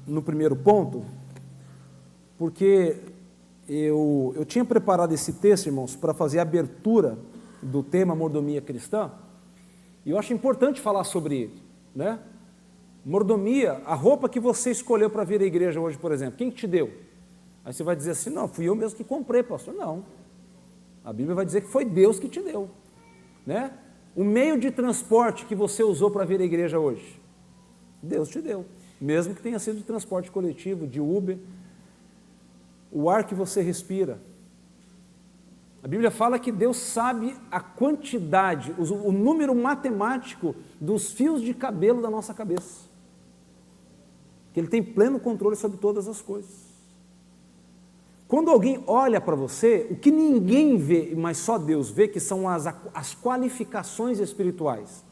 no primeiro ponto, porque eu tinha preparado esse texto, irmãos, para fazer a abertura do tema mordomia cristã, e eu acho importante falar sobre ele, né? Mordomia, a roupa que você escolheu para vir à igreja hoje, por exemplo, quem que te deu? Aí você vai dizer assim, não, fui eu mesmo que comprei, pastor. Não, a Bíblia vai dizer que foi Deus que te deu, né? O meio de transporte que você usou para vir à igreja hoje, Deus te deu, mesmo que tenha sido de transporte coletivo, de Uber. O ar que você respira, a Bíblia fala que Deus sabe a quantidade, o número matemático dos fios de cabelo da nossa cabeça, que Ele tem pleno controle sobre todas as coisas. Quando alguém olha para você, o que ninguém vê, mas só Deus vê, que são as qualificações espirituais,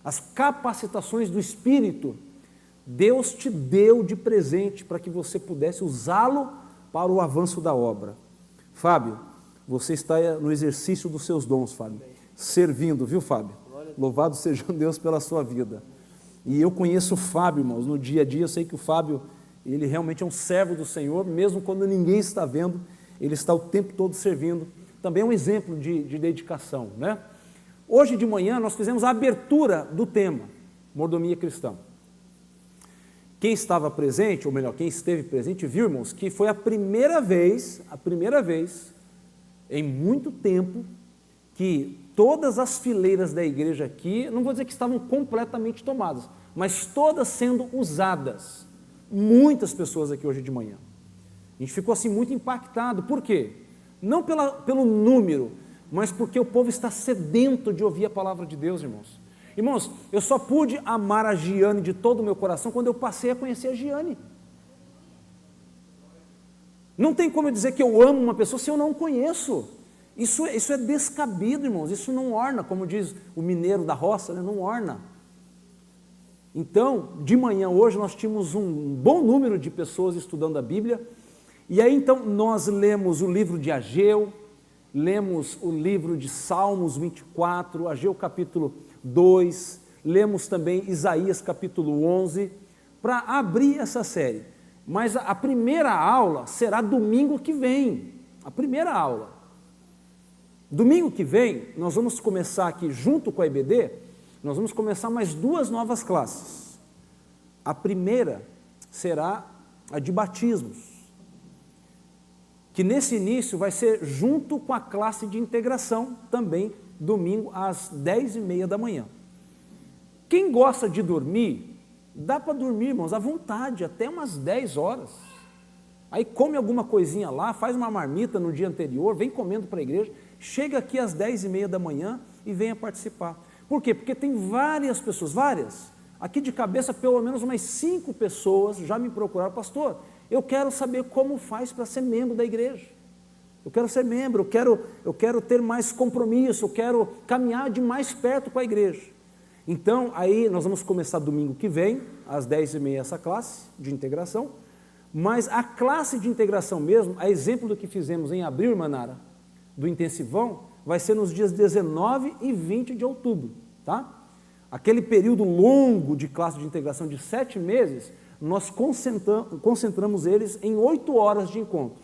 as capacitações do Espírito, Deus te deu de presente para que você pudesse usá-lo para o avanço da obra. Fábio, você está no exercício dos seus dons, Fábio, servindo, viu, Fábio? Louvado seja Deus pela sua vida. E eu conheço o Fábio, irmãos, no dia a dia. Eu sei que o Fábio, ele realmente é um servo do Senhor, mesmo quando ninguém está vendo, ele está o tempo todo servindo. Também é um exemplo de dedicação, né? Hoje de manhã nós fizemos a abertura do tema, mordomia cristã. Quem estava presente, ou melhor, quem esteve presente, viu, irmãos, que foi a primeira vez em muito tempo, que todas as fileiras da igreja aqui, não vou dizer que estavam completamente tomadas, mas todas sendo usadas. Muitas pessoas aqui hoje de manhã. A gente ficou assim muito impactado. Por quê? Não pelo número, mas porque o povo está sedento de ouvir a palavra de Deus, irmãos. Irmãos, eu só pude amar a Giane de todo o meu coração quando eu passei a conhecer a Giane. Não tem como eu dizer que eu amo uma pessoa se eu não conheço. Isso é descabido, irmãos. Isso não orna, como diz o mineiro da roça, né? Não orna. Então, de manhã hoje nós tínhamos um bom número de pessoas estudando a Bíblia. E aí então nós lemos o livro de Ageu, lemos o livro de Salmos 24, Ageu capítulo 2, lemos também Isaías capítulo 11, para abrir essa série. Mas a primeira aula será domingo que vem, a primeira aula. Domingo que vem, nós vamos começar aqui, junto com a IBD, nós vamos começar mais 2 novas classes. A primeira será a de batismos, que nesse início vai ser junto com a classe de integração, também domingo às 10h30 da manhã. Quem gosta de dormir, dá para dormir, irmãos, à vontade, até umas 10 horas. Aí come alguma coisinha lá, faz uma marmita no dia anterior, vem comendo para a igreja, chega aqui às 10h30 da manhã e venha participar. Por quê? Porque tem várias pessoas, aqui de cabeça pelo menos umas 5 pessoas já me procuraram, pastor, eu quero saber como faz para ser membro da igreja. Eu quero ser membro, eu quero ter mais compromisso, eu quero caminhar de mais perto com a igreja. Então, aí nós vamos começar domingo que vem, às 10h30 essa classe de integração, mas a classe de integração mesmo, a exemplo do que fizemos em abril, irmã Nara, do intensivão, vai ser nos dias 19 e 20 de outubro, tá? Aquele período longo de classe de integração de 7 meses, nós concentramos eles em 8 horas de encontro.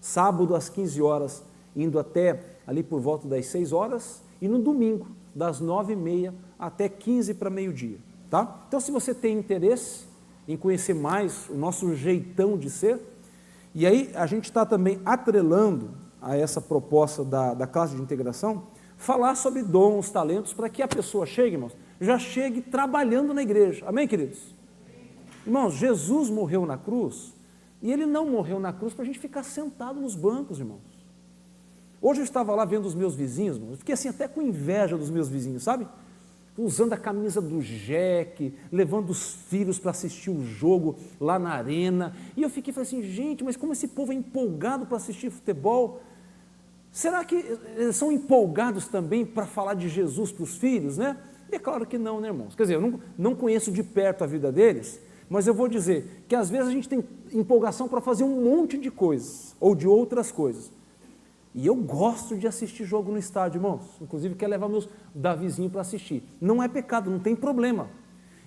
Sábado às 15 horas, indo até ali por volta das 6 horas, e no domingo, das 9h30 até 15 para meio-dia, tá? Então, se você tem interesse em conhecer mais o nosso jeitão de ser, e aí a gente está também atrelando a essa proposta da classe de integração, falar sobre dons, talentos, para que a pessoa chegue, irmãos, já chegue trabalhando na igreja. Amém, queridos? Irmãos, Jesus morreu na cruz, e Ele não morreu na cruz para a gente ficar sentado nos bancos, irmãos. Hoje eu estava lá vendo os meus vizinhos, irmãos, eu fiquei assim até com inveja dos meus vizinhos, sabe? Usando a camisa do Jack, levando os filhos para assistir o jogo lá na arena, e eu falei assim, gente, mas como esse povo é empolgado para assistir futebol? Será que eles são empolgados também para falar de Jesus para os filhos, né? E é claro que não, né, irmãos? Quer dizer, eu não conheço de perto a vida deles, mas eu vou dizer que às vezes a gente tem empolgação para fazer um monte de coisas, ou de outras coisas. E eu gosto de assistir jogo no estádio, irmãos. Inclusive, quero levar meus Davizinho para assistir. Não é pecado, não tem problema.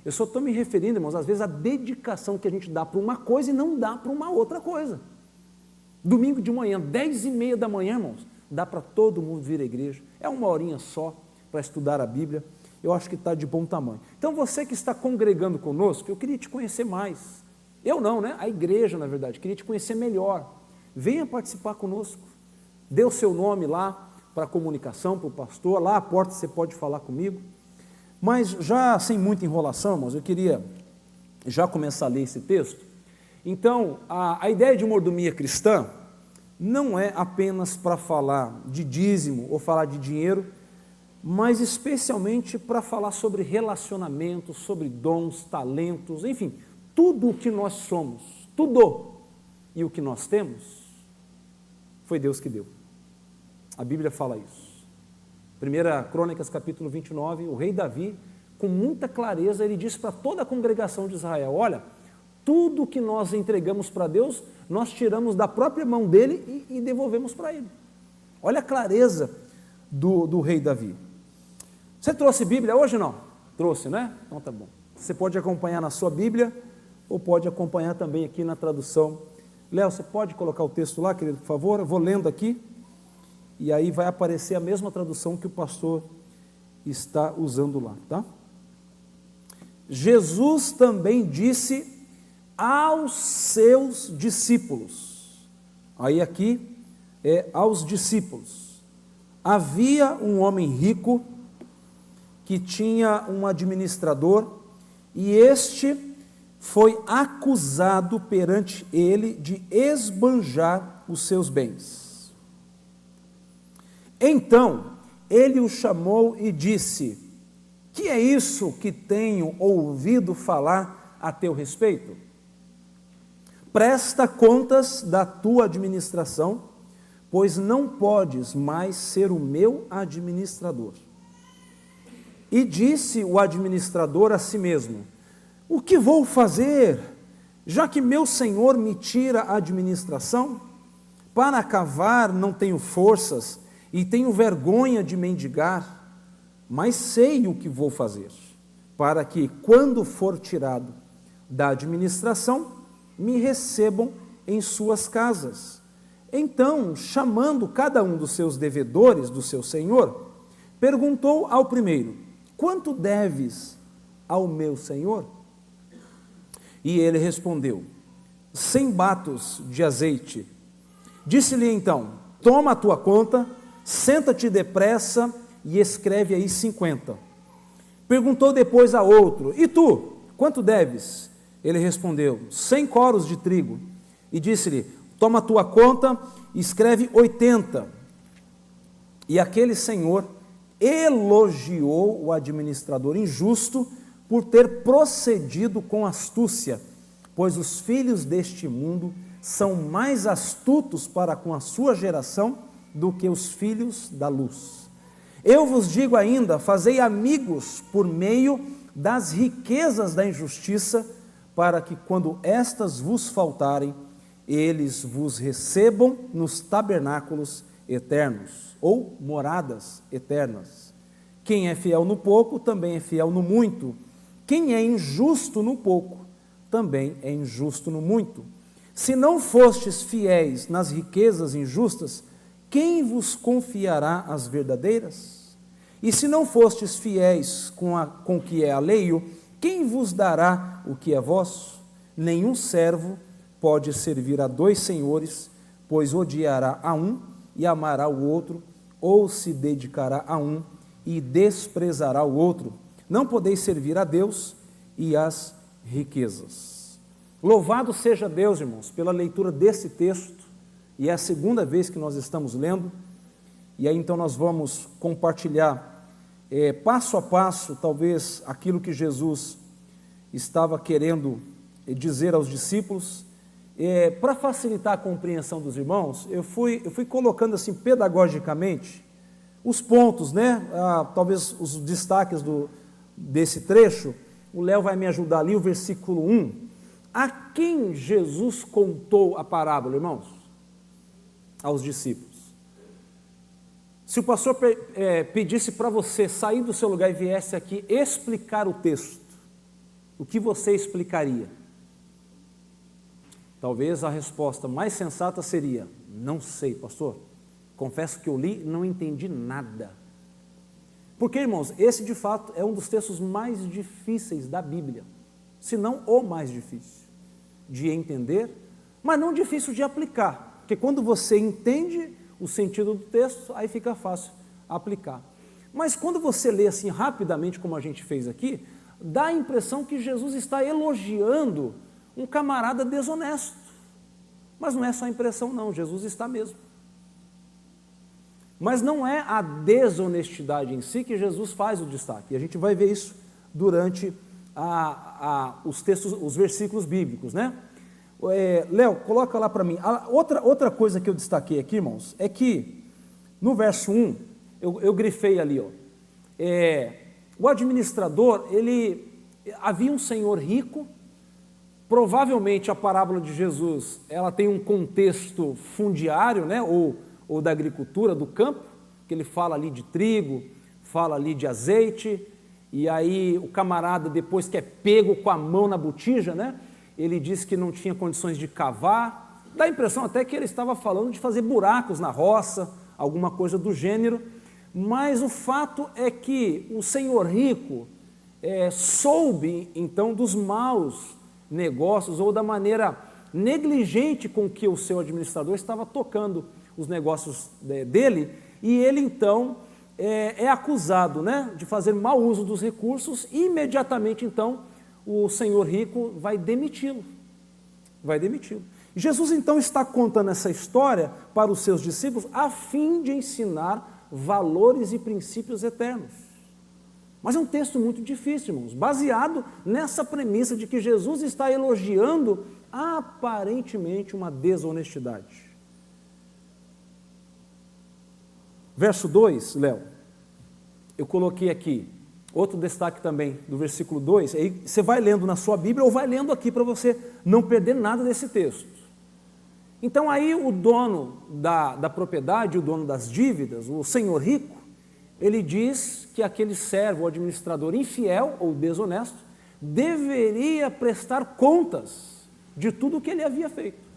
Eu só estou me referindo, irmãos, às vezes a dedicação que a gente dá para uma coisa e não dá para uma outra coisa. Domingo de manhã, 10h30 da manhã, irmãos, dá para todo mundo vir à igreja. É uma horinha só para estudar a Bíblia. Eu acho que está de bom tamanho. Então você que está congregando conosco, eu queria te conhecer mais. Eu não, né? A igreja, na verdade, queria te conhecer melhor. Venha participar conosco. Dê o seu nome lá para a comunicação, para o pastor. Lá à porta você pode falar comigo. Mas já sem muita enrolação, irmãos, eu queria já começar a ler esse texto. Então, a ideia de mordomia cristã não é apenas para falar de dízimo ou falar de dinheiro, mas especialmente para falar sobre relacionamentos, sobre dons, talentos, enfim, tudo o que nós somos, tudo e o que nós temos, foi Deus que deu. A Bíblia fala isso. 1 Crônicas capítulo 29, o rei Davi, com muita clareza, ele disse para toda a congregação de Israel, olha, tudo que nós entregamos para Deus, nós tiramos da própria mão dele e devolvemos para ele. Olha a clareza do rei Davi. Você trouxe Bíblia hoje ou não? Trouxe, né? Então tá bom. Você pode acompanhar na sua Bíblia ou pode acompanhar também aqui na tradução. Léo, você pode colocar o texto lá, querido, por favor? Eu vou lendo aqui e aí vai aparecer a mesma tradução que o pastor está usando lá, tá? Jesus também disse aos seus discípulos, aí aqui é aos discípulos, havia um homem rico que tinha um administrador e este foi acusado perante ele de esbanjar os seus bens. Então ele o chamou e disse, que é isso que tenho ouvido falar a teu respeito? Presta contas da tua administração, pois não podes mais ser o meu administrador. E disse o administrador a si mesmo, o que vou fazer, já que meu senhor me tira a administração? Para cavar não tenho forças e tenho vergonha de mendigar, mas sei o que vou fazer, para que, quando for tirado da administração, me recebam em suas casas. Então, chamando cada um dos seus devedores do seu senhor, perguntou ao primeiro, quanto deves ao meu senhor? E ele respondeu, 100 batos de azeite. Disse-lhe então, toma a tua conta, senta-te depressa e escreve aí 50. Perguntou depois a outro, e tu, quanto deves? Ele respondeu, 100 coros de trigo. E disse-lhe, toma a tua conta e escreve 80. E aquele senhor elogiou o administrador injusto por ter procedido com astúcia, pois os filhos deste mundo são mais astutos para com a sua geração do que os filhos da luz. Eu vos digo ainda, fazei amigos por meio das riquezas da injustiça, para que quando estas vos faltarem, eles vos recebam nos tabernáculos eternos, ou moradas eternas. Quem é fiel no pouco, também é fiel no muito. Quem é injusto no pouco, também é injusto no muito. Se não fostes fiéis nas riquezas injustas, quem vos confiará as verdadeiras? E se não fostes fiéis com o que é alheio, quem vos dará o que é vosso? Nenhum servo pode servir a 2 senhores, pois odiará a um e amará o outro, ou se dedicará a um e desprezará o outro. Não podeis servir a Deus e às riquezas. Louvado seja Deus, irmãos, pela leitura desse texto, e é a segunda vez que nós estamos lendo, e aí então nós vamos compartilhar passo a passo, talvez, aquilo que Jesus estava querendo dizer aos discípulos. Para facilitar a compreensão dos irmãos, eu fui colocando assim pedagogicamente os pontos, né? Talvez os destaques desse trecho. O Léo vai me ajudar ali, o versículo 1. A quem Jesus contou a parábola, irmãos? Aos discípulos. Se o pastor pedisse para você sair do seu lugar e viesse aqui explicar o texto, o que você explicaria? Talvez a resposta mais sensata seria: não sei, pastor. Confesso que eu li e não entendi nada. Porque, irmãos, esse de fato é um dos textos mais difíceis da Bíblia, se não o mais difícil de entender, mas não difícil de aplicar, porque quando você entende o sentido do texto, aí fica fácil aplicar. Mas quando você lê assim rapidamente, como a gente fez aqui, dá a impressão que Jesus está elogiando um camarada desonesto. Mas não é só impressão não, Jesus está mesmo. Mas não é a desonestidade em si que Jesus faz o destaque. E a gente vai ver isso durante os textos, os versículos bíblicos, né? Léo, coloca lá para mim. Outra coisa que eu destaquei aqui, irmãos, é que no verso 1, eu grifei ali, ó, o administrador, havia um senhor rico. Provavelmente a parábola de Jesus, ela tem um contexto fundiário, né, ou da agricultura, do campo, que ele fala ali de trigo, fala ali de azeite, e aí o camarada, depois que é pego com a mão na botija, né, ele diz que não tinha condições de cavar, dá a impressão até que ele estava falando de fazer buracos na roça, alguma coisa do gênero, mas o fato é que o senhor rico soube, então, dos maus negócios ou da maneira negligente com que o seu administrador estava tocando os negócios dele, e ele então é acusado, né, de fazer mau uso dos recursos, e imediatamente então o senhor rico vai demiti-lo. Jesus então está contando essa história para os seus discípulos a fim de ensinar valores e princípios eternos. Mas é um texto muito difícil, irmãos, baseado nessa premissa de que Jesus está elogiando aparentemente uma desonestidade. Verso 2, Léo, eu coloquei aqui, outro destaque também do versículo 2, aí você vai lendo na sua Bíblia ou vai lendo aqui para você não perder nada desse texto. Então aí o dono da propriedade, o dono das dívidas, o senhor rico, ele diz que aquele servo, o administrador infiel ou desonesto, deveria prestar contas de tudo o que ele havia feito.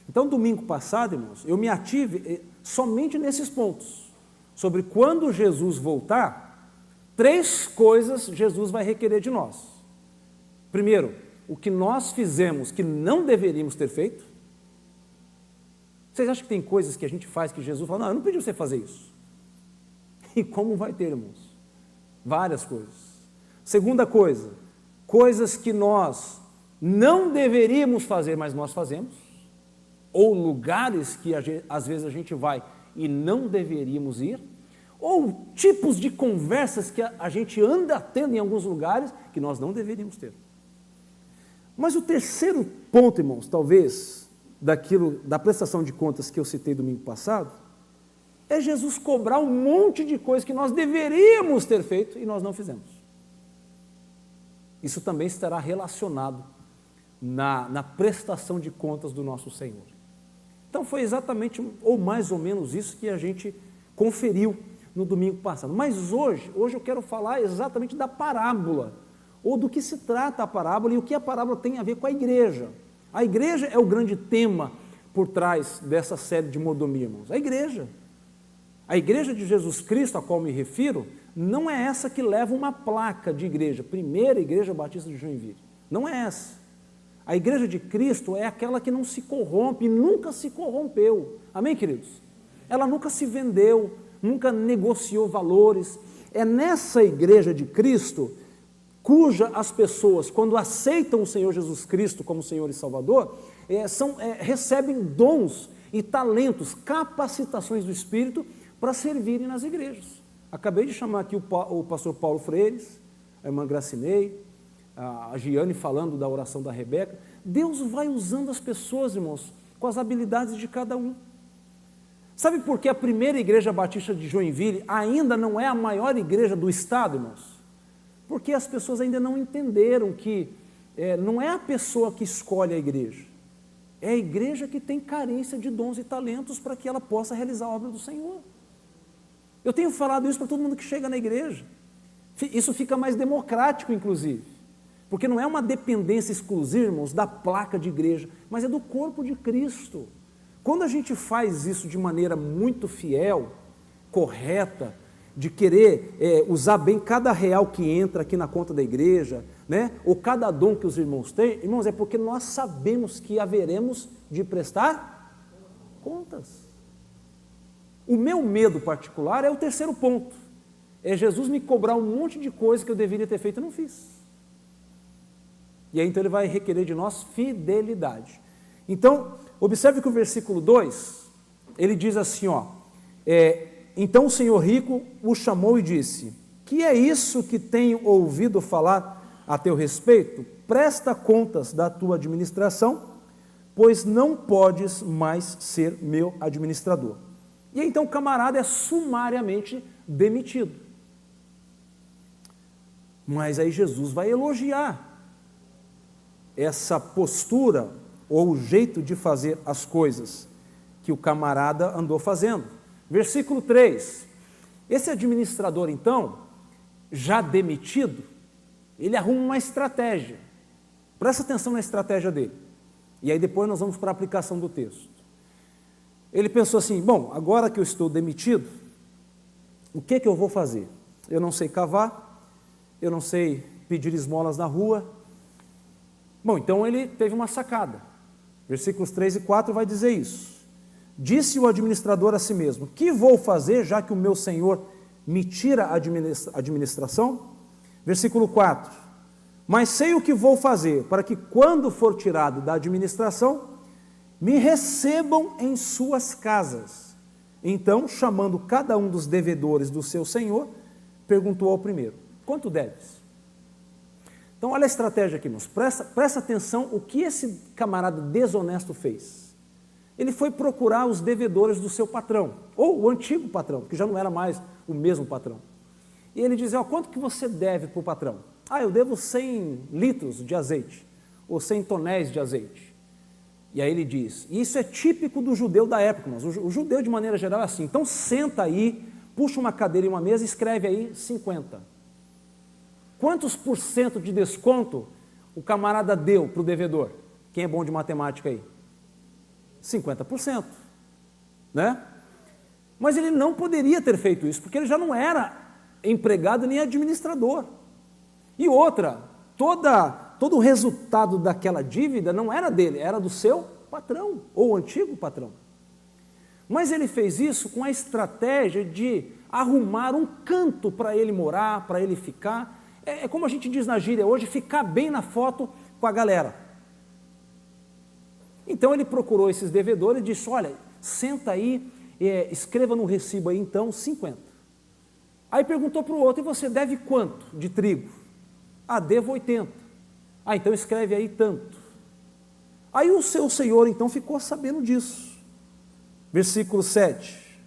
Então, domingo passado, irmãos, eu me ative somente nesses pontos, sobre quando Jesus voltar, 3 coisas Jesus vai requerer de nós. Primeiro, o que nós fizemos que não deveríamos ter feito. Vocês acham que tem coisas que a gente faz que Jesus fala, não, eu não pedi você fazer isso. E como vai ter, irmãos? Várias coisas. Segunda coisa, coisas que nós não deveríamos fazer, mas nós fazemos, ou lugares que às vezes a gente vai e não deveríamos ir, ou tipos de conversas que a gente anda tendo em alguns lugares que nós não deveríamos ter. Mas o terceiro ponto, irmãos, talvez, da prestação de contas que eu citei domingo passado, é Jesus cobrar um monte de coisas que nós deveríamos ter feito e nós não fizemos. Isso também estará relacionado na prestação de contas do nosso Senhor. Então foi exatamente, ou mais ou menos isso que a gente conferiu no domingo passado. Mas hoje eu quero falar exatamente da parábola, ou do que se trata a parábola e o que a parábola tem a ver com a igreja. A igreja é o grande tema por trás dessa série de mordomia, irmãos. A igreja de Jesus Cristo, a qual me refiro, não é essa que leva uma placa de igreja, Primeira Igreja Batista de Joinville. Não é essa. A igreja de Cristo é aquela que não se corrompe, nunca se corrompeu. Amém, queridos? Ela nunca se vendeu, nunca negociou valores. É nessa igreja de Cristo, cuja as pessoas, quando aceitam o Senhor Jesus Cristo como Senhor e Salvador, recebem dons e talentos, capacitações do Espírito para servirem nas igrejas. Acabei de chamar aqui o pastor Paulo Freires, a irmã Gracinei, a Giane falando da oração da Rebeca. Deus vai usando as pessoas, irmãos, com as habilidades de cada um. Sabe por que a Primeira Igreja Batista de Joinville ainda não é a maior igreja do estado, irmãos? Porque as pessoas ainda não entenderam que não é a pessoa que escolhe a igreja, é a igreja que tem carência de dons e talentos para que ela possa realizar a obra do Senhor. Eu tenho falado isso para todo mundo que chega na igreja. Isso fica mais democrático, inclusive. Porque não é uma dependência exclusiva, irmãos, da placa de igreja, mas é do corpo de Cristo. Quando a gente faz isso de maneira muito fiel, correta, de querer usar bem cada real que entra aqui na conta da igreja, né? Ou cada dom que os irmãos têm, irmãos, é porque nós sabemos que haveremos de prestar contas. O meu medo particular é o terceiro ponto, é Jesus me cobrar um monte de coisa que eu deveria ter feito e não fiz. E aí então ele vai requerer de nós fidelidade. Então, observe que o versículo 2, ele diz assim, ó, então o senhor rico o chamou e disse, que é isso que tenho ouvido falar a teu respeito? Presta contas da tua administração, pois não podes mais ser meu administrador. E aí, então o camarada é sumariamente demitido. Mas aí Jesus vai elogiar essa postura ou o jeito de fazer as coisas que o camarada andou fazendo. Versículo 3, esse administrador então, já demitido, ele arruma uma estratégia, presta atenção na estratégia dele, e aí depois nós vamos para a aplicação do texto. Ele pensou assim, bom, agora que eu estou demitido, o que eu vou fazer? Eu não sei cavar, eu não sei pedir esmolas na rua. Bom, então ele teve uma sacada, versículos 3 e 4 vai dizer isso. Disse o administrador a si mesmo, que vou fazer já que o meu senhor me tira a administração? Versículo 4, mas sei o que vou fazer, para que quando for tirado da administração, me recebam em suas casas. Então, chamando cada um dos devedores do seu senhor, perguntou ao primeiro, quanto deves? Então, olha a estratégia aqui, irmãos, presta atenção o que esse camarada desonesto fez. Ele foi procurar os devedores do seu patrão, ou o antigo patrão, que já não era mais o mesmo patrão. E ele diz, quanto que você deve para o patrão? Eu devo 100 litros de azeite, ou 100 tonéis de azeite. E aí ele diz, e isso é típico do judeu da época, mas o judeu de maneira geral é assim, então senta aí, puxa uma cadeira e uma mesa e escreve aí 50. Quantos por cento de desconto o camarada deu para o devedor? Quem é bom de matemática aí? 50%, né? Mas ele não poderia ter feito isso, porque ele já não era empregado nem administrador. E outra, todo o resultado daquela dívida não era dele, era do seu patrão, ou antigo patrão. Mas ele fez isso com a estratégia de arrumar um canto para ele morar, para ele ficar. É como a gente diz na gíria hoje, ficar bem na foto com a galera. Então ele procurou esses devedores e disse, olha, senta aí, escreva no recibo aí então 50. Aí perguntou para o outro, e você deve quanto de trigo? Devo 80. Então escreve aí tanto. Aí o seu senhor então ficou sabendo disso. Versículo 7.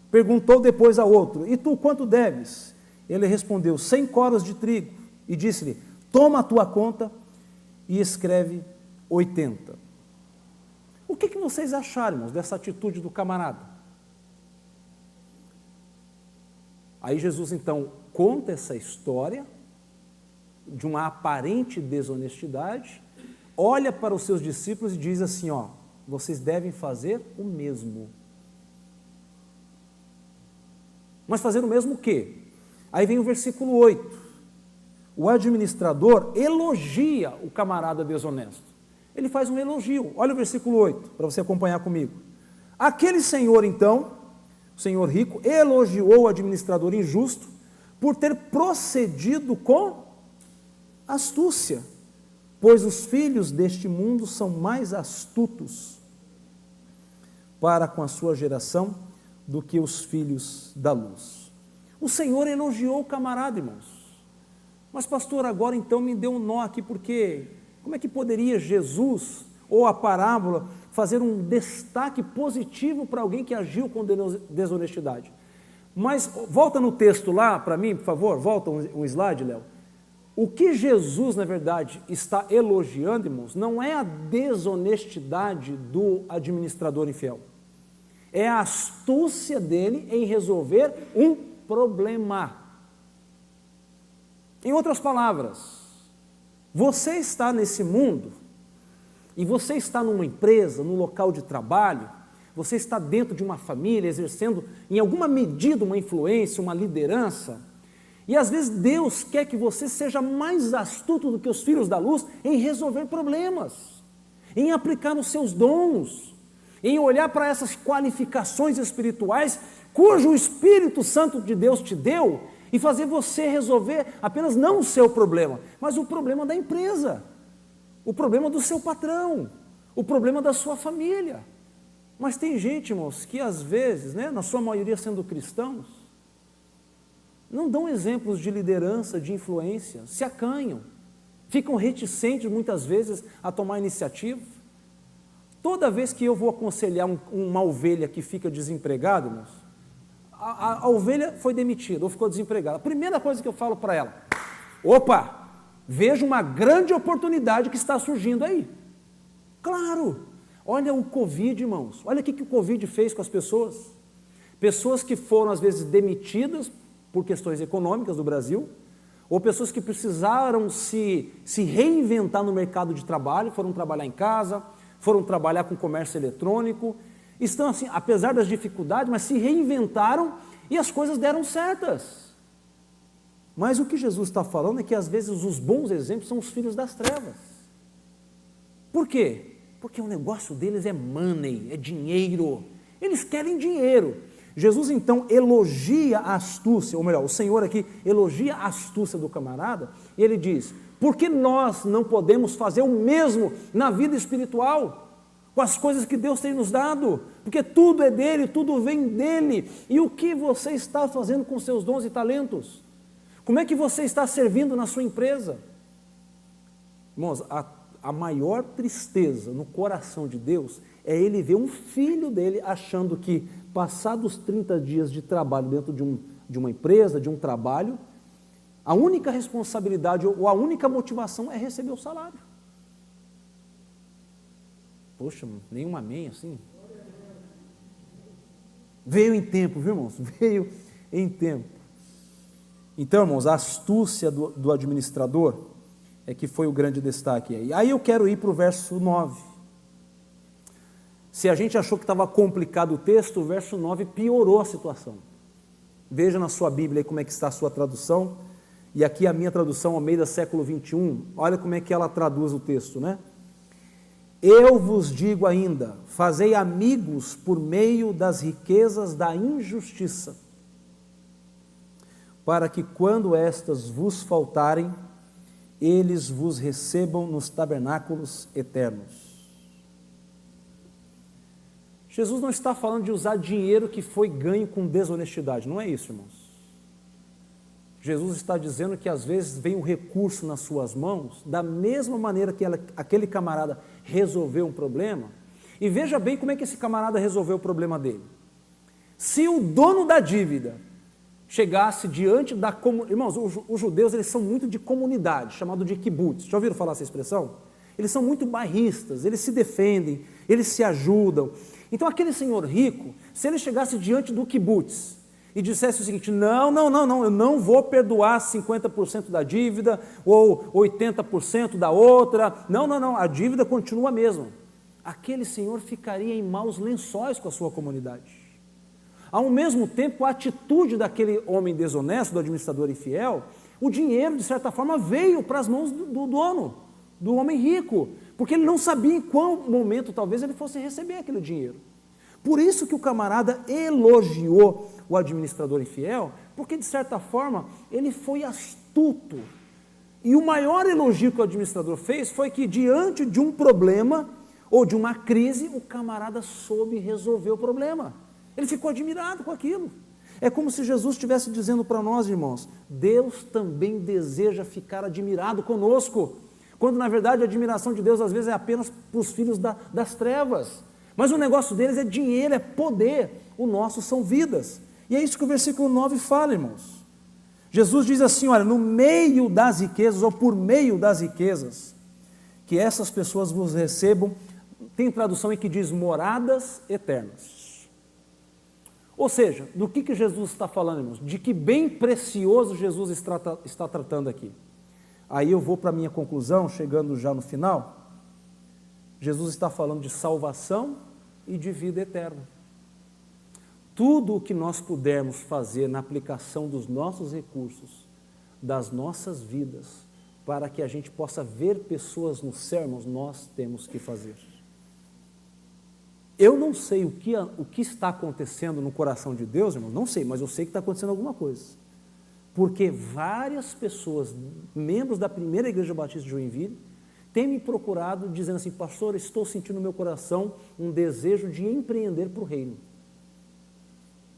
Perguntou depois ao outro, e tu quanto deves? Ele respondeu, 100 coros de trigo. E disse-lhe, toma a tua conta e escreve 80. O que vocês acharam, irmãos, dessa atitude do camarada? Aí Jesus então conta essa história de uma aparente desonestidade, olha para os seus discípulos e diz assim, vocês devem fazer o mesmo. Mas fazer o mesmo o quê? Aí vem o versículo 8, o administrador elogia o camarada desonesto. Ele faz um elogio, olha o versículo 8, para você acompanhar comigo. Aquele senhor então, o senhor rico, elogiou o administrador injusto por ter procedido com astúcia, pois os filhos deste mundo são mais astutos para com a sua geração do que os filhos da luz. O Senhor elogiou o camarada, irmãos. Mas pastor, agora então me deu um nó aqui, porque como é que poderia Jesus, ou a parábola, fazer um destaque positivo para alguém que agiu com desonestidade? Mas volta no texto lá para mim, por favor, volta um slide, Léo. O que Jesus, na verdade, está elogiando, irmãos, não é a desonestidade do administrador infiel. É a astúcia dele em resolver um problema. Em outras palavras, Você está nesse mundo, e você está numa empresa, num local de trabalho, você está dentro de uma família, exercendo em alguma medida uma influência, uma liderança, e às vezes Deus quer que você seja mais astuto do que os filhos da luz em resolver problemas, em aplicar os seus dons, em olhar para essas qualificações espirituais, cujo Espírito Santo de Deus te deu, e fazer você resolver apenas não o seu problema, mas o problema da empresa, o problema do seu patrão, o problema da sua família. Mas tem gente, irmãos, que às vezes, na sua maioria sendo cristãos, não dão exemplos de liderança, de influência, se acanham, ficam reticentes muitas vezes a tomar iniciativa. Toda vez que eu vou aconselhar uma ovelha que fica desempregada, irmãos, a ovelha foi demitida ou ficou desempregada, a primeira coisa que eu falo para ela: opa, veja uma grande oportunidade que está surgindo aí. Claro, olha o Covid, irmãos, olha o que o Covid fez com as pessoas. Pessoas que foram às vezes demitidas por questões econômicas do Brasil, ou pessoas que precisaram se reinventar no mercado de trabalho, foram trabalhar em casa, foram trabalhar com comércio eletrônico, estão assim, apesar das dificuldades, mas se reinventaram e as coisas deram certas. Mas o que Jesus está falando é que às vezes os bons exemplos são os filhos das trevas. Por quê? Porque o negócio deles é money, é dinheiro. Eles querem dinheiro. Jesus então elogia a astúcia, ou melhor, o Senhor aqui elogia a astúcia do camarada, e ele diz: por que nós não podemos fazer o mesmo na vida espiritual, com as coisas que Deus tem nos dado? Porque tudo é dele, tudo vem dele. E o que você está fazendo com seus dons e talentos? Como é que você está servindo na sua empresa? Irmãos, a maior tristeza no coração de Deus é Ele ver um filho dele achando que, passados 30 dias de trabalho dentro de uma empresa, de um trabalho, a única responsabilidade ou a única motivação é receber o salário. Poxa, nenhum amém assim. Veio em tempo, viu, irmãos? Veio em tempo. Então, irmãos, a astúcia do administrador é que foi o grande destaque aí. Aí eu quero ir para o verso 9. Se a gente achou que estava complicado o texto, o verso 9 piorou a situação. Veja na sua Bíblia aí como é que está a sua tradução. E aqui a minha tradução, Almeida século 21, olha como é que ela traduz o texto, né? Eu vos digo ainda, fazei amigos por meio das riquezas da injustiça, para que quando estas vos faltarem, eles vos recebam nos tabernáculos eternos. Jesus não está falando de usar dinheiro que foi ganho com desonestidade, não é isso, irmãos. Jesus está dizendo que às vezes vem um recurso nas suas mãos, da mesma maneira que aquele camarada resolveu um problema, e veja bem como é que esse camarada resolveu o problema dele. Se o dono da dívida chegasse diante da comunidade, irmãos, os judeus eles são muito de comunidade, chamado de kibbutz, já ouviram falar essa expressão? Eles são muito bairristas, eles se defendem, eles se ajudam. Então aquele senhor rico, se ele chegasse diante do kibbutz, e dissesse o seguinte: não, eu não vou perdoar 50% da dívida, ou 80% da outra, não, a dívida continua a mesma. Aquele senhor ficaria em maus lençóis com a sua comunidade. Ao mesmo tempo, a atitude daquele homem desonesto, do administrador infiel, o dinheiro, de certa forma, veio para as mãos do dono, do homem rico, porque ele não sabia em qual momento talvez ele fosse receber aquele dinheiro. Por isso que o camarada elogiou o administrador infiel, porque de certa forma ele foi astuto. E o maior elogio que o administrador fez foi que diante de um problema ou de uma crise, o camarada soube resolver o problema. Ele ficou admirado com aquilo. É como se Jesus estivesse dizendo para nós, irmãos, Deus também deseja ficar admirado conosco, quando na verdade a admiração de Deus às vezes é apenas para os filhos das trevas. Mas o negócio deles é dinheiro, é poder, o nosso são vidas. E é isso que o versículo 9 fala, irmãos. Jesus diz assim, olha, no meio das riquezas, ou por meio das riquezas, que essas pessoas vos recebam, tem tradução em que diz moradas eternas. Ou seja, do que Jesus está falando, irmãos? De que bem precioso Jesus está tratando aqui? Aí eu vou para a minha conclusão, chegando já no final. Jesus está falando de salvação e de vida eterna. Tudo o que nós pudermos fazer na aplicação dos nossos recursos, das nossas vidas, para que a gente possa ver pessoas no céu, irmãos, nós temos que fazer. Eu não sei o que está acontecendo no coração de Deus, irmãos, não sei, mas eu sei que está acontecendo alguma coisa. Porque várias pessoas, membros da primeira Igreja Batista de Joinville, têm me procurado dizendo assim: pastor, estou sentindo no meu coração um desejo de empreender para o reino.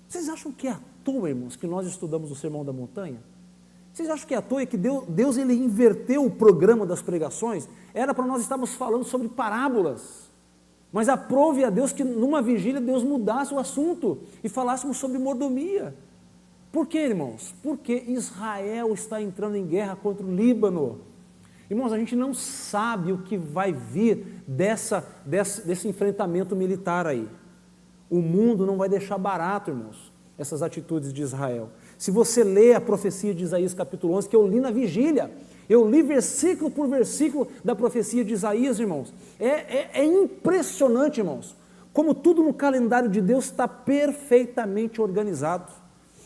Vocês acham que é à toa, irmãos, que nós estudamos o Sermão da Montanha? Vocês acham que é à toa que Deus ele inverteu o programa das pregações? Era para nós estarmos falando sobre parábolas. Mas aprove a Deus que numa vigília Deus mudasse o assunto e falássemos sobre mordomia. Por quê, irmãos? Porque Israel está entrando em guerra contra o Líbano. Irmãos, a gente não sabe o que vai vir desse enfrentamento militar aí. O mundo não vai deixar barato, irmãos, essas atitudes de Israel. Se você lê a profecia de Isaías capítulo 11, que eu li na vigília, eu li versículo por versículo da profecia de Isaías, irmãos. É impressionante, irmãos, como tudo no calendário de Deus está perfeitamente organizado.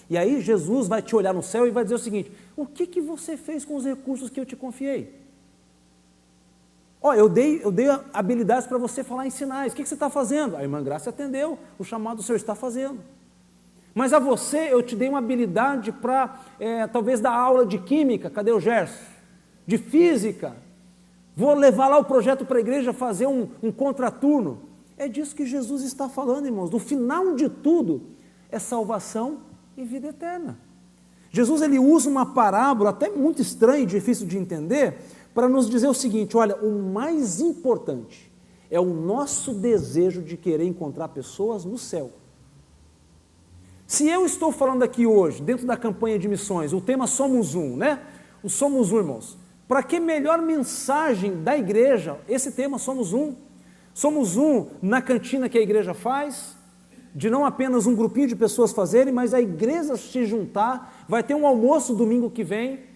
E aí Jesus vai te olhar no céu e vai dizer o seguinte: o que você fez com os recursos que eu te confiei? Eu dei habilidades para você falar em sinais, o que você está fazendo? A irmã Graça atendeu, o chamado do Senhor está fazendo. Mas a você eu te dei uma habilidade para, talvez, dar aula de química, cadê o Gerson? De física, vou levar lá o projeto para a igreja, fazer um contraturno. É disso que Jesus está falando, irmãos. No final de tudo, é salvação e vida eterna. Jesus ele usa uma parábola até muito estranha e difícil de entender, para nos dizer o seguinte: olha, o mais importante é o nosso desejo de querer encontrar pessoas no céu. Se eu estou falando aqui hoje, dentro da campanha de missões, o tema Somos Um, né? O Somos Um, irmãos. Para que melhor mensagem da igreja, esse tema Somos Um? Somos um na cantina que a igreja faz, de não apenas um grupinho de pessoas fazerem, mas a igreja se juntar, vai ter um almoço domingo que vem,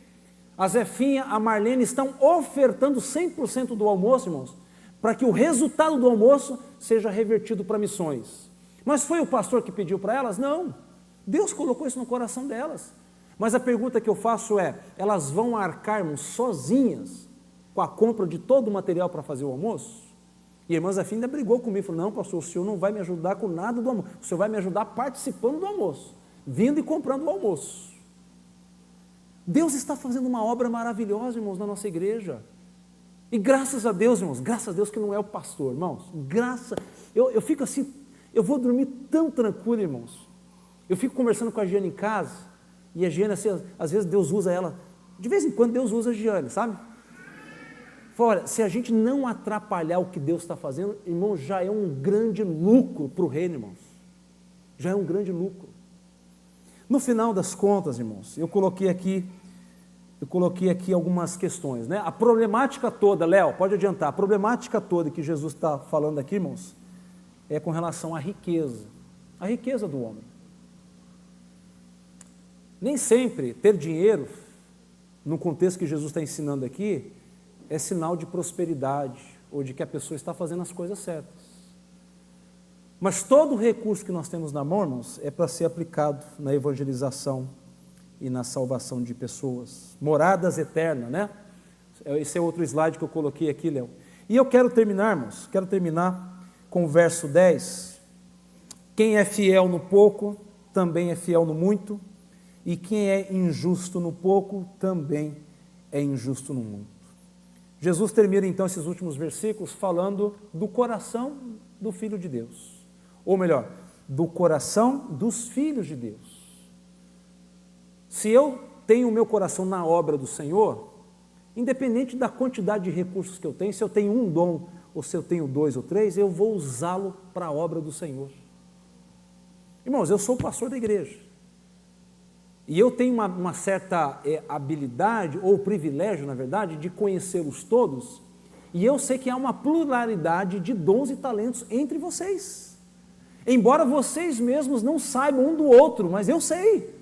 a Zefinha, a Marlene estão ofertando 100% do almoço, irmãos, para que o resultado do almoço seja revertido para missões. Mas foi o pastor que pediu para elas? Não, Deus colocou isso no coração delas. Mas a pergunta que eu faço é: elas vão arcar, irmãos, sozinhas com a compra de todo o material para fazer o almoço? E a irmã Zefinha ainda brigou comigo, falou: não, pastor, o senhor não vai me ajudar com nada do almoço, o senhor vai me ajudar participando do almoço, vindo e comprando o almoço. Deus está fazendo uma obra maravilhosa, irmãos, na nossa igreja. E graças a Deus, irmãos, graças a Deus que não é o pastor, irmãos, eu fico assim, eu vou dormir tão tranquilo, irmãos. Eu fico conversando com a Giane em casa, e a Giane, assim, às vezes Deus usa ela, de vez em quando Deus usa a Giane, sabe? Olha, se a gente não atrapalhar o que Deus está fazendo, irmão, já é um grande lucro para o reino, irmãos. Já é um grande lucro. No final das contas, irmãos, eu coloquei aqui algumas questões, né? A problemática toda, Léo, pode adiantar, a problemática toda que Jesus está falando aqui, irmãos, é com relação à riqueza do homem. Nem sempre ter dinheiro, no contexto que Jesus está ensinando aqui, é sinal de prosperidade, ou de que a pessoa está fazendo as coisas certas. Mas todo o recurso que nós temos na mão, irmãos, é para ser aplicado na evangelização e na salvação de pessoas. Moradas eternas, né? Esse é outro slide que eu coloquei aqui, Léo. E eu quero terminar, irmãos, com o verso 10. Quem é fiel no pouco, também é fiel no muito, e quem é injusto no pouco, também é injusto no muito. Jesus termina então esses últimos versículos falando do coração do Filho de Deus. Ou melhor, do coração dos filhos de Deus. Se eu tenho o meu coração na obra do Senhor, independente da quantidade de recursos que eu tenho, se eu tenho um dom, ou se eu tenho 2 ou 3, eu vou usá-lo para a obra do Senhor. Irmãos, eu sou o pastor da igreja, e eu tenho uma certa habilidade, ou privilégio, na verdade, de conhecê-los todos, e eu sei que há uma pluralidade de dons e talentos entre vocês. Embora vocês mesmos não saibam um do outro, mas eu sei.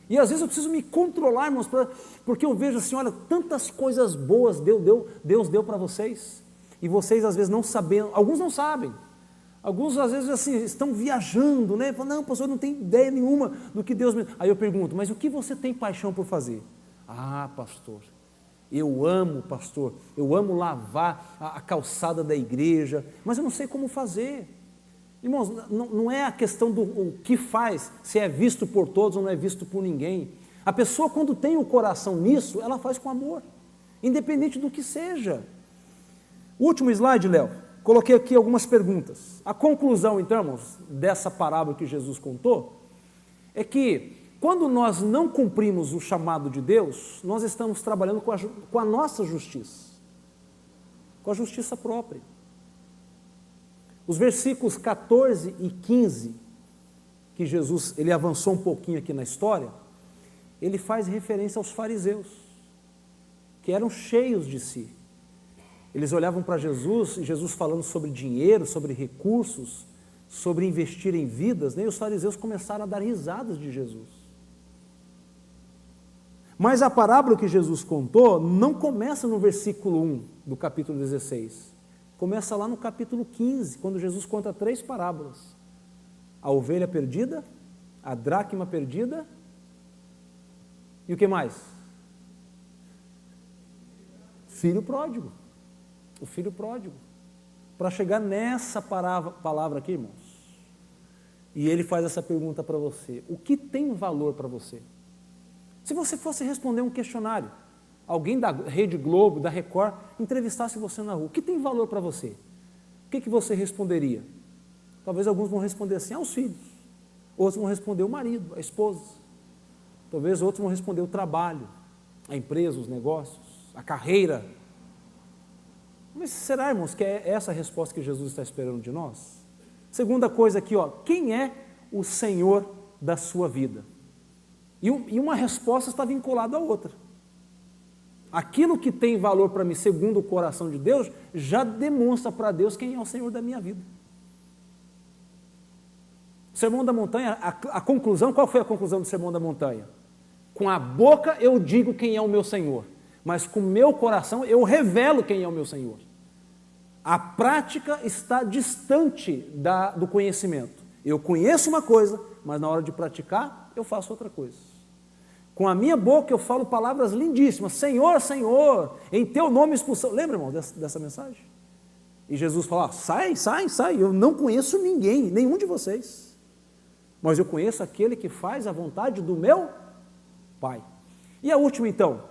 E às vezes eu preciso me controlar, irmãos, porque eu vejo assim, olha, tantas coisas boas Deus deu para vocês, e vocês às vezes não sabendo, alguns não sabem, alguns às vezes assim, estão viajando, né? Falam, não, pastor, não tem ideia nenhuma do que Deus me... Aí eu pergunto, mas o que você tem paixão por fazer? Ah, pastor, eu amo, pastor, eu amo lavar a calçada da igreja, mas eu não sei como fazer. Irmãos, não é a questão do o que faz, se é visto por todos ou não é visto por ninguém. A pessoa, quando tem o coração nisso, ela faz com amor, independente do que seja. O último slide, Léo, coloquei aqui algumas perguntas. A conclusão, então, irmãos, dessa parábola que Jesus contou, é que quando nós não cumprimos o chamado de Deus, nós estamos trabalhando com a nossa justiça, com a justiça própria. Os versículos 14 e 15, que Jesus, ele avançou um pouquinho aqui na história, ele faz referência aos fariseus, que eram cheios de si. Eles olhavam para Jesus, e Jesus falando sobre dinheiro, sobre recursos, sobre investir em vidas, né? E os fariseus começaram a dar risadas de Jesus. Mas a parábola que Jesus contou não começa no versículo 1 do capítulo 16, começa lá no capítulo 15, quando Jesus conta 3 parábolas. A ovelha perdida, a dracma perdida, e o que mais? Filho pródigo. O filho pródigo. Para chegar nessa palavra aqui, irmãos, e ele faz essa pergunta para você: o que tem valor para você? Se você fosse responder um questionário, alguém da Rede Globo, da Record, entrevistasse você na rua, o que tem valor para você? O que você responderia? Talvez alguns vão responder assim, aos filhos. Outros vão responder o marido, a esposa. Talvez outros vão responder o trabalho, a empresa, os negócios, a carreira. Mas será, irmãos, que é essa a resposta que Jesus está esperando de nós? Segunda coisa aqui, ó, quem é o Senhor da sua vida? E uma resposta está vinculada à outra. Aquilo que tem valor para mim, segundo o coração de Deus, já demonstra para Deus quem é o Senhor da minha vida. O Sermão da Montanha, a conclusão, qual foi a conclusão do Sermão da Montanha? Com a boca eu digo quem é o meu Senhor, mas com o meu coração eu revelo quem é o meu Senhor. A prática está distante do conhecimento. Eu conheço uma coisa, mas na hora de praticar, eu faço outra coisa. Com a minha boca eu falo palavras lindíssimas, Senhor, Senhor, em teu nome expulsão. Lembra, irmão, dessa mensagem? E Jesus fala, sai, eu não conheço ninguém, nenhum de vocês, mas eu conheço aquele que faz a vontade do meu Pai. E a última então,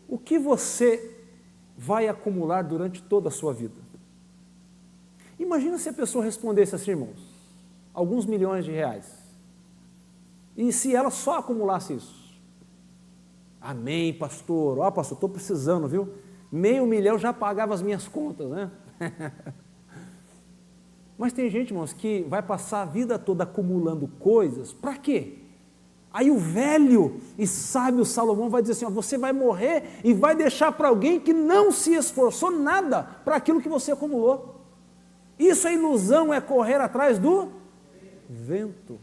o que você vai acumular durante toda a sua vida? Imagina se a pessoa respondesse assim, irmãos, alguns milhões de reais. E se ela só acumulasse isso? Amém, pastor. Ó, pastor, estou precisando, viu? 500 mil já pagava as minhas contas, né? Mas tem gente, irmãos, que vai passar a vida toda acumulando coisas. Para quê? Aí o velho e sábio Salomão vai dizer assim, ó, você vai morrer e vai deixar para alguém que não se esforçou nada para aquilo que você acumulou. Isso é ilusão, é correr atrás do vento.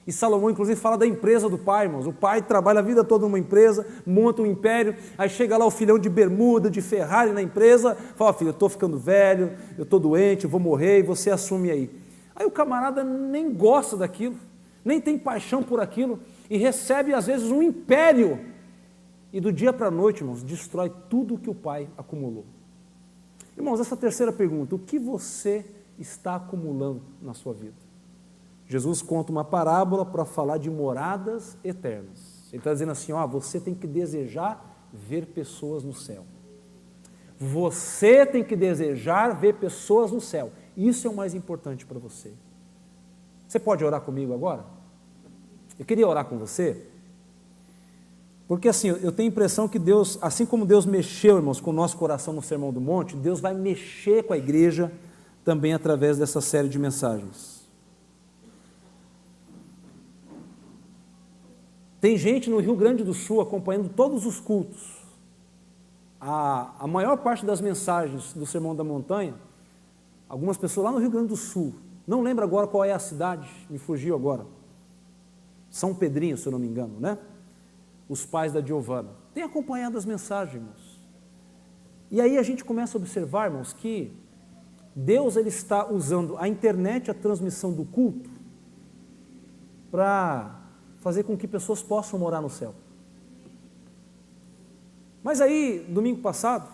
E Salomão, inclusive, fala da empresa do pai, irmãos. O pai trabalha a vida toda numa empresa, monta um império, aí chega lá o filhão de bermuda, de Ferrari na empresa, fala, filho, eu estou ficando velho, eu estou doente, eu vou morrer, e você assume aí. Aí o camarada nem gosta daquilo, nem tem paixão por aquilo, e recebe, às vezes, um império, e do dia para a noite, irmãos, destrói tudo que o pai acumulou. Irmãos, essa terceira pergunta, o que você está acumulando na sua vida? Jesus conta uma parábola para falar de moradas eternas. Ele está dizendo assim, ó, você tem que desejar ver pessoas no céu. Você tem que desejar ver pessoas no céu. Isso é o mais importante para você. Você pode orar comigo agora? Eu queria orar com você, porque assim, eu tenho a impressão que Deus, assim como Deus mexeu, irmãos, com o nosso coração no Sermão do Monte, Deus vai mexer com a igreja também através dessa série de mensagens. Tem gente no Rio Grande do Sul acompanhando todos os cultos. A maior parte das mensagens do Sermão da Montanha, algumas pessoas lá no Rio Grande do Sul, não lembro agora qual é a cidade, me fugiu agora. São Pedrinho, se eu não me engano, né? Os pais da Giovana. Tem acompanhado as mensagens, irmãos. E aí a gente começa a observar, irmãos, que Deus ele está usando a internet, a transmissão do culto, para fazer com que pessoas possam morar no céu. Mas aí, domingo passado,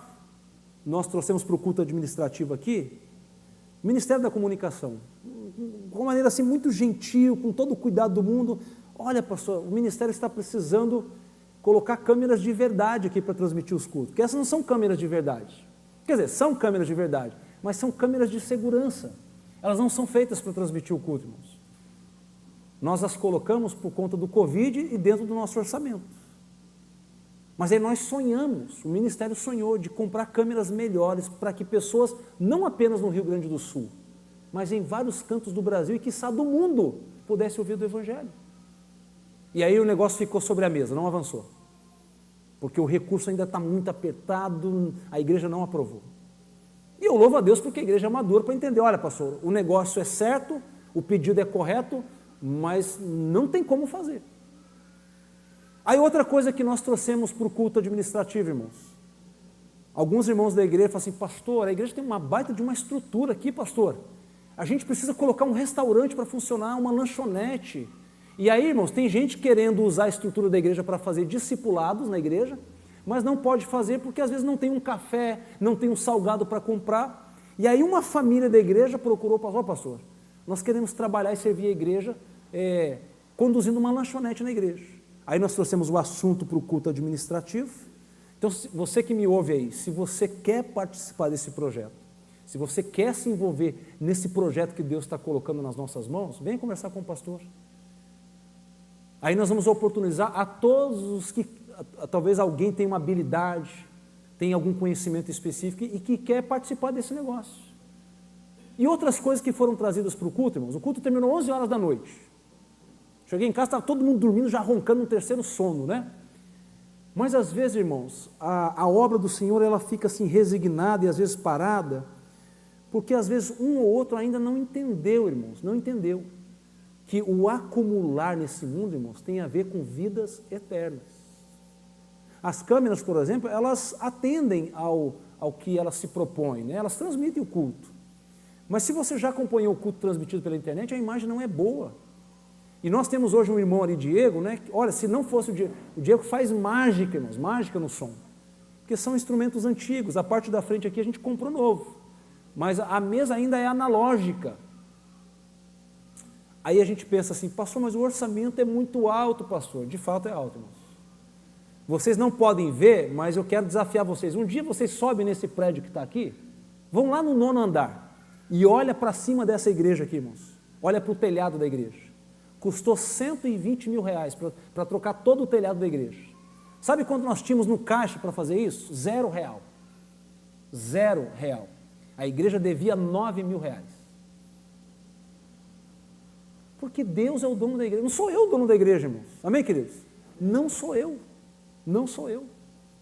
nós trouxemos para o culto administrativo aqui, o Ministério da Comunicação, de uma maneira assim muito gentil, com todo o cuidado do mundo. Olha, pastor, o Ministério está precisando colocar câmeras de verdade aqui para transmitir os cultos, porque essas não são câmeras de verdade. Quer dizer, são câmeras de verdade, mas são câmeras de segurança. Elas não são feitas para transmitir o culto, irmãos. Nós as colocamos por conta do Covid e dentro do nosso orçamento. Mas aí nós sonhamos, o Ministério sonhou de comprar câmeras melhores para que pessoas, não apenas no Rio Grande do Sul, mas em vários cantos do Brasil e quiçá do mundo, pudessem ouvir do Evangelho. E aí o negócio ficou sobre a mesa, não avançou. Porque o recurso ainda está muito apertado, a igreja não aprovou. E eu louvo a Deus porque a igreja é madura para entender, olha pastor, o negócio é certo, o pedido é correto, mas não tem como fazer. Aí outra coisa que nós trouxemos para o culto administrativo, irmãos. Alguns irmãos da igreja falam assim, pastor, a igreja tem uma baita de uma estrutura aqui, pastor. A gente precisa colocar um restaurante para funcionar, uma lanchonete. E aí, irmãos, tem gente querendo usar a estrutura da igreja para fazer discipulados na igreja, mas não pode fazer porque às vezes não tem um café, não tem um salgado para comprar. E aí uma família da igreja procurou, pastor, nós queremos trabalhar e servir a igreja conduzindo uma lanchonete na igreja. Aí nós trouxemos o assunto para o culto administrativo. Então, você que me ouve aí, se você quer participar desse projeto, se você quer se envolver nesse projeto que Deus está colocando nas nossas mãos, venha conversar com o pastor. Aí nós vamos oportunizar a todos os que, talvez alguém tenha uma habilidade, tenha algum conhecimento específico e que quer participar desse negócio. E outras coisas que foram trazidas para o culto, irmãos, o culto terminou 11 horas da noite. Cheguei em casa, estava todo mundo dormindo, já roncando no terceiro sono, né? Mas às vezes, irmãos, a obra do Senhor, ela fica assim resignada e às vezes parada, porque às vezes um ou outro ainda não entendeu, irmãos, não entendeu que o acumular nesse mundo, irmãos, tem a ver com vidas eternas. As câmeras, por exemplo, elas atendem ao que elas se propõem, né? Elas transmitem o culto. Mas se você já acompanhou o culto transmitido pela internet, a imagem não é boa. E nós temos hoje um irmão ali, Diego, né? Olha, se não fosse o Diego faz mágica, irmãos, mágica no som. Porque são instrumentos antigos, a parte da frente aqui a gente comprou novo. Mas a mesa ainda é analógica. Aí a gente pensa assim, pastor, mas o orçamento é muito alto, pastor. De fato é alto, irmãos. Vocês não podem ver, mas eu quero desafiar vocês. Um dia vocês sobem nesse prédio que está aqui, vão lá no 9º andar e olha para cima dessa igreja aqui, irmãos. Olha para o telhado da igreja. Custou 120 mil reais para trocar todo o telhado da igreja. Sabe quanto nós tínhamos no caixa para fazer isso? R$0. R$0. A igreja devia 9 mil reais. Porque Deus é o dono da igreja. Não sou eu o dono da igreja, irmãos. Amém, queridos? Não sou eu. Não sou eu.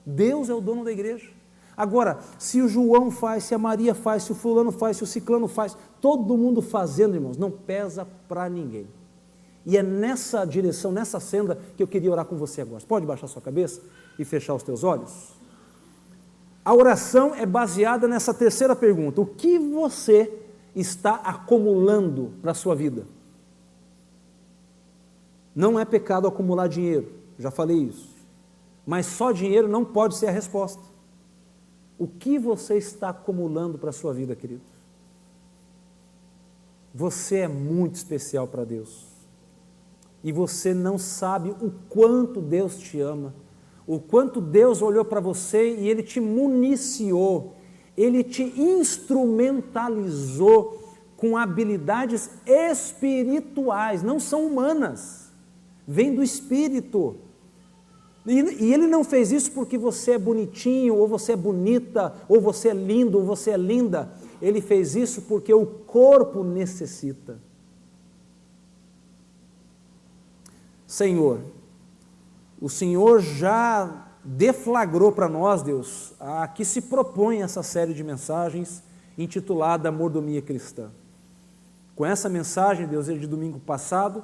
Deus é o dono da igreja. Agora, se o João faz, se a Maria faz, se o fulano faz, se o ciclano faz, todo mundo fazendo, irmãos, não pesa para ninguém. E é nessa direção, nessa senda que eu queria orar com você agora. Você pode baixar sua cabeça e fechar os teus olhos? A oração é baseada nessa terceira pergunta. O que você está acumulando para a sua vida? Não é pecado acumular dinheiro, já falei isso. Mas só dinheiro não pode ser a resposta. O que você está acumulando para a sua vida, querido? Você é muito especial para Deus. E você não sabe o quanto Deus te ama, o quanto Deus olhou para você e Ele te municiou, Ele te instrumentalizou com habilidades espirituais, não são humanas, vem do Espírito. E Ele não fez isso porque você é bonitinho, ou você é bonita, ou você é lindo, ou você é linda. Ele fez isso porque o corpo necessita. Senhor, o Senhor já deflagrou para nós, Deus, a que se propõe essa série de mensagens intitulada Mordomia Cristã. Com essa mensagem, Deus, de domingo passado,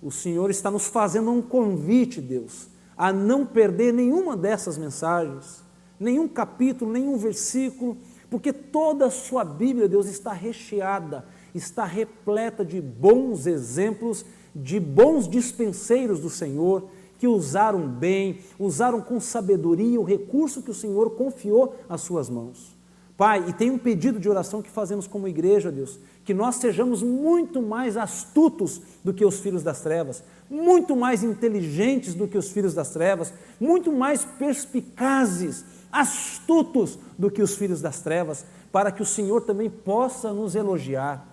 o Senhor está nos fazendo um convite, Deus, a não perder nenhuma dessas mensagens, nenhum capítulo, nenhum versículo, porque toda a sua Bíblia, Deus, está recheada, está repleta de bons exemplos, de bons dispenseiros do Senhor, que usaram bem, usaram com sabedoria o recurso que o Senhor confiou às suas mãos. Pai, e tem um pedido de oração que fazemos como igreja, Deus, que nós sejamos muito mais astutos do que os filhos das trevas, muito mais inteligentes do que os filhos das trevas, muito mais perspicazes, astutos do que os filhos das trevas, para que o Senhor também possa nos elogiar,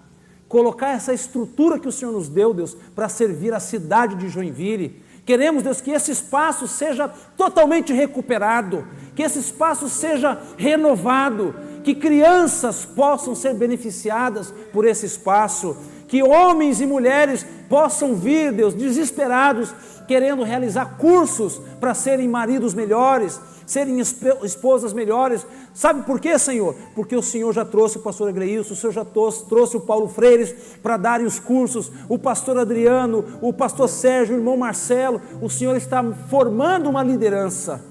colocar essa estrutura que o Senhor nos deu, Deus, para servir a cidade de Joinville. Queremos, Deus, que esse espaço seja totalmente recuperado, que esse espaço seja renovado, que crianças possam ser beneficiadas por esse espaço, que homens e mulheres possam vir, Deus, desesperados, querendo realizar cursos para serem maridos melhores, serem esposas melhores. Sabe por quê, Senhor? Porque o Senhor já trouxe o pastor Agreilson, o Senhor já trouxe o Paulo Freires para darem os cursos, o pastor Adriano, o pastor Sérgio, o irmão Marcelo. O Senhor está formando uma liderança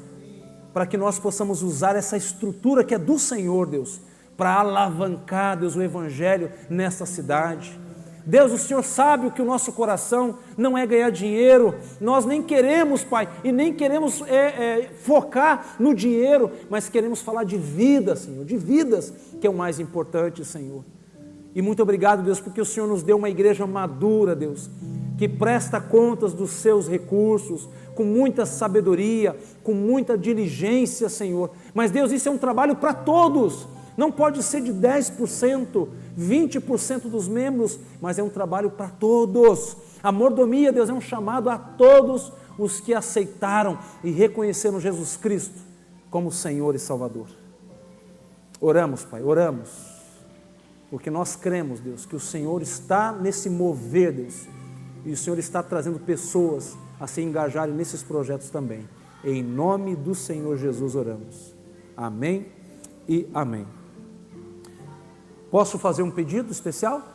para que nós possamos usar essa estrutura que é do Senhor, Deus, para alavancar, Deus, o Evangelho nessa cidade. Deus, o Senhor sabe o que o nosso coração não é ganhar dinheiro, nós nem queremos, Pai, e nem queremos focar no dinheiro, mas queremos falar de vida, Senhor, de vidas, que é o mais importante, Senhor. E muito obrigado, Deus, porque o Senhor nos deu uma igreja madura, Deus, que presta contas dos seus recursos, com muita sabedoria, com muita diligência, Senhor. Mas, Deus, isso é um trabalho para todos, não pode ser de 10%, 20% dos membros, mas é um trabalho para todos. A mordomia, Deus, é um chamado a todos os que aceitaram e reconheceram Jesus Cristo como Senhor e Salvador. Oramos, Pai, oramos, porque nós cremos, Deus, que o Senhor está nesse mover, Deus, e o Senhor está trazendo pessoas a se engajarem nesses projetos também. Em nome do Senhor Jesus oramos. Amém e amém. Posso fazer um pedido especial?